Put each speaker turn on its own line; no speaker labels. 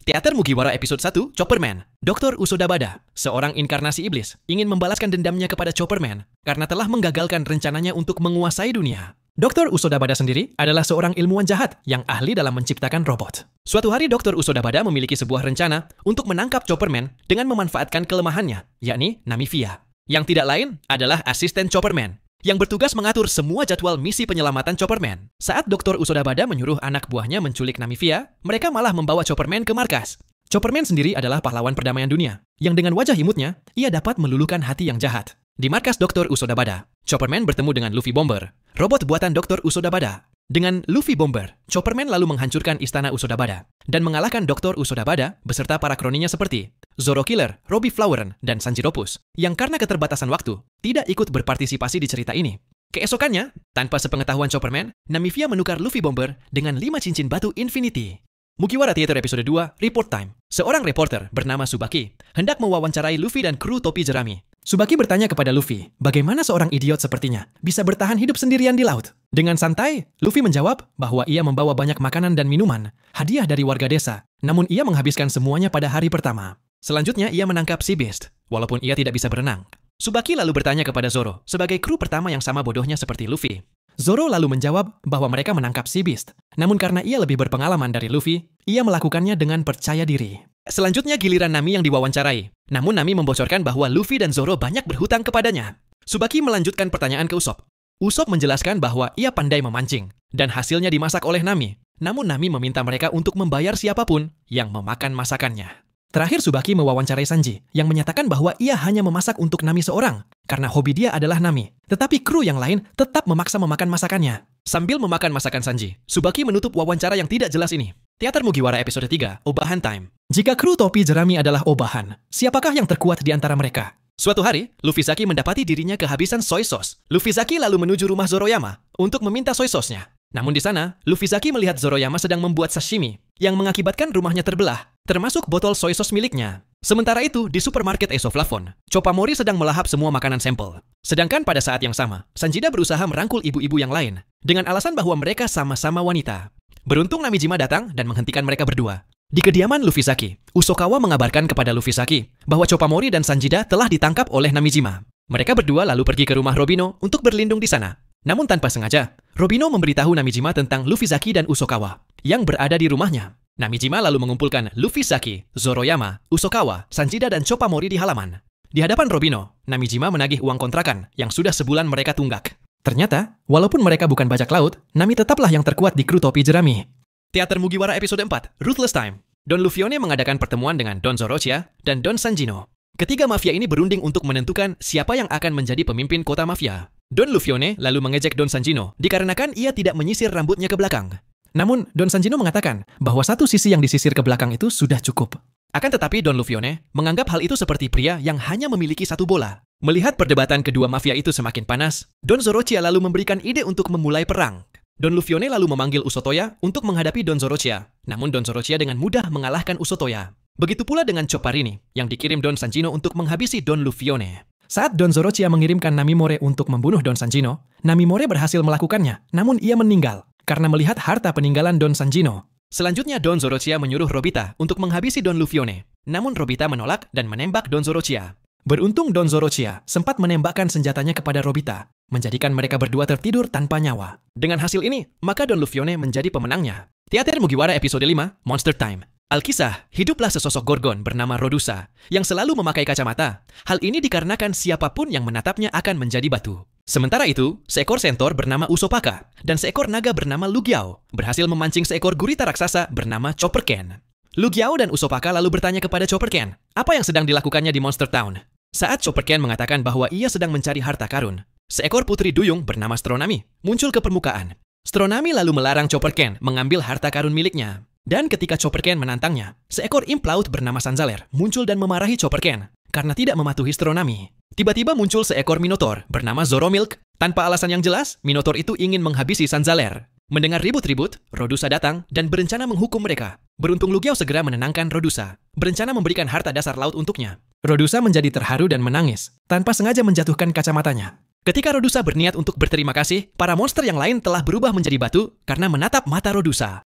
Teater Mugiwara episode 1, Chopperman. Dr. Usodabada, seorang inkarnasi iblis, ingin membalaskan dendamnya kepada Chopperman karena telah menggagalkan rencananya untuk menguasai dunia. Dr. Usodabada sendiri adalah seorang ilmuwan jahat yang ahli dalam menciptakan robot. Suatu hari Dr. Usodabada memiliki sebuah rencana untuk menangkap Chopperman dengan memanfaatkan kelemahannya, yakni Namivia. Yang tidak lain adalah asisten Chopperman, yang bertugas mengatur semua jadwal misi penyelamatan Chopperman. Saat Dr. Usodabada menyuruh anak buahnya menculik Namivia, mereka malah membawa Chopperman ke markas. Chopperman sendiri adalah pahlawan perdamaian dunia, yang dengan wajah imutnya, ia dapat meluluhkan hati yang jahat. Di markas Dr. Usodabada, Chopperman bertemu dengan Luffy Bomber, robot buatan Dr. Usodabada. Dengan Luffy Bomber, Chopperman lalu menghancurkan istana Usodabada dan mengalahkan Dr. Usodabada beserta para kroninya seperti Zoro Killer, Robbie Floweren, dan Sanjiropus, yang karena keterbatasan waktu, tidak ikut berpartisipasi di cerita ini. Keesokannya, tanpa sepengetahuan Chopperman, Namivia menukar Luffy Bomber dengan 5 cincin batu Infinity. Mugiwara Theater episode 2, Report Time. Seorang reporter bernama Tsubaki hendak mewawancarai Luffy dan kru topi jerami. Tsubaki bertanya kepada Luffy, bagaimana seorang idiot sepertinya bisa bertahan hidup sendirian di laut? Dengan santai, Luffy menjawab bahwa ia membawa banyak makanan dan minuman, hadiah dari warga desa, namun ia menghabiskan semuanya pada hari pertama. Selanjutnya, ia menangkap Sea Beast, walaupun ia tidak bisa berenang. Tsubaki lalu bertanya kepada Zoro, sebagai kru pertama yang sama bodohnya seperti Luffy. Zoro lalu menjawab bahwa mereka menangkap Sea Beast, namun karena ia lebih berpengalaman dari Luffy, ia melakukannya dengan percaya diri. Selanjutnya giliran Nami yang diwawancarai. Namun Nami membocorkan bahwa Luffy dan Zoro banyak berhutang kepadanya. Tsubaki melanjutkan pertanyaan ke Usopp. Usopp menjelaskan bahwa ia pandai memancing, dan hasilnya dimasak oleh Nami. Namun Nami meminta mereka untuk membayar siapapun yang memakan masakannya. Terakhir Tsubaki mewawancarai Sanji, yang menyatakan bahwa ia hanya memasak untuk Nami seorang, karena hobi dia adalah Nami. Tetapi kru yang lain tetap memaksa memakan masakannya. Sambil memakan masakan Sanji, Tsubaki menutup wawancara yang tidak jelas ini. Teater Mugiwara episode 3, Obahan Time. Jika kru topi jerami adalah obahan, siapakah yang terkuat di antara mereka? Suatu hari, Luffy Zaki mendapati dirinya kehabisan soy sauce. Luffy Zaki lalu menuju rumah Zoroyama untuk meminta soy sauce-nya. Namun di sana, Luffy Zaki melihat Zoroyama sedang membuat sashimi, yang mengakibatkan rumahnya terbelah, termasuk botol soy sauce miliknya. Sementara itu, di supermarket Esoflavon, Choppamori sedang melahap semua makanan sampel. Sedangkan pada saat yang sama, Sanjida berusaha merangkul ibu-ibu yang lain, dengan alasan bahwa mereka sama-sama wanita. Beruntung Namijima datang dan menghentikan mereka berdua. Di kediaman Luffy Zaki, Usokawa mengabarkan kepada Luffy Zaki bahwa Choppamori dan Sanjida telah ditangkap oleh Namijima. Mereka berdua lalu pergi ke rumah Robino untuk berlindung di sana. Namun tanpa sengaja, Robino memberitahu Namijima tentang Luffy Zaki dan Usokawa yang berada di rumahnya. Namijima lalu mengumpulkan Luffy Zaki, Zoroyama, Usokawa, Sanjida, dan Choppamori di halaman. Di hadapan Robino, Namijima menagih uang kontrakan yang sudah sebulan mereka tunggak. Ternyata, walaupun mereka bukan bajak laut, Nami tetaplah yang terkuat di kru topi jerami. Teater Mugiwara episode 4, Ruthless Time. Don Luffyone mengadakan pertemuan dengan Don Zoroark dan Don Sanjino. Ketiga mafia ini berunding untuk menentukan siapa yang akan menjadi pemimpin kota mafia. Don Luffyone lalu mengejek Don Sanjino dikarenakan ia tidak menyisir rambutnya ke belakang. Namun, Don Sanjino mengatakan bahwa satu sisi yang disisir ke belakang itu sudah cukup. Akan tetapi Don Luffyone menganggap hal itu seperti pria yang hanya memiliki satu bola. Melihat perdebatan kedua mafia itu semakin panas, Don Zoroark lalu memberikan ide untuk memulai perang. Don Luffyone lalu memanggil Usotoya untuk menghadapi Don Zoroark. Namun Don Zoroark dengan mudah mengalahkan Usotoya. Begitu pula dengan Chopparini yang dikirim Don Sanjino untuk menghabisi Don Luffyone. Saat Don Zoroark mengirimkan Namimore untuk membunuh Don Sanjino, Namimore berhasil melakukannya, namun ia meninggal karena melihat harta peninggalan Don Sanjino. Selanjutnya Don Zoroark menyuruh Robita untuk menghabisi Don Luffyone. Namun Robita menolak dan menembak Don Zoroark. Beruntung Don Zoroark sempat menembakkan senjatanya kepada Robita, menjadikan mereka berdua tertidur tanpa nyawa. Dengan hasil ini, maka Don Luffyone menjadi pemenangnya. Teater Mugiwara episode 5, Monster Time. Alkisah, hiduplah sesosok Gorgon bernama Rodusa, yang selalu memakai kacamata. Hal ini dikarenakan siapapun yang menatapnya akan menjadi batu. Sementara itu, seekor sentor bernama Usopaka dan seekor naga bernama Lugiao berhasil memancing seekor gurita raksasa bernama Chopperken. Lugiao dan Usopaka lalu bertanya kepada Chopperken, apa yang sedang dilakukannya di Monster Town. Saat Chopperken mengatakan bahwa ia sedang mencari harta karun, seekor putri duyung bernama Stronami muncul ke permukaan. Stronami lalu melarang Chopperken mengambil harta karun miliknya. Dan ketika Chopperken menantangnya, seekor imp laut bernama Sanzaler muncul dan memarahi Chopperken karena tidak mematuhi Stronami. Tiba-tiba muncul seekor Minotaur bernama Zoromilk. Tanpa alasan yang jelas, Minotaur itu ingin menghabisi Sanzaler. Mendengar ribut-ribut, Rodusa datang dan berencana menghukum mereka. Beruntung Lugiao segera menenangkan Rodusa, berencana memberikan harta dasar laut untuknya. Rodusa menjadi terharu dan menangis, tanpa sengaja menjatuhkan kacamatanya. Ketika Rodusa berniat untuk berterima kasih, para monster yang lain telah berubah menjadi batu karena menatap mata Rodusa.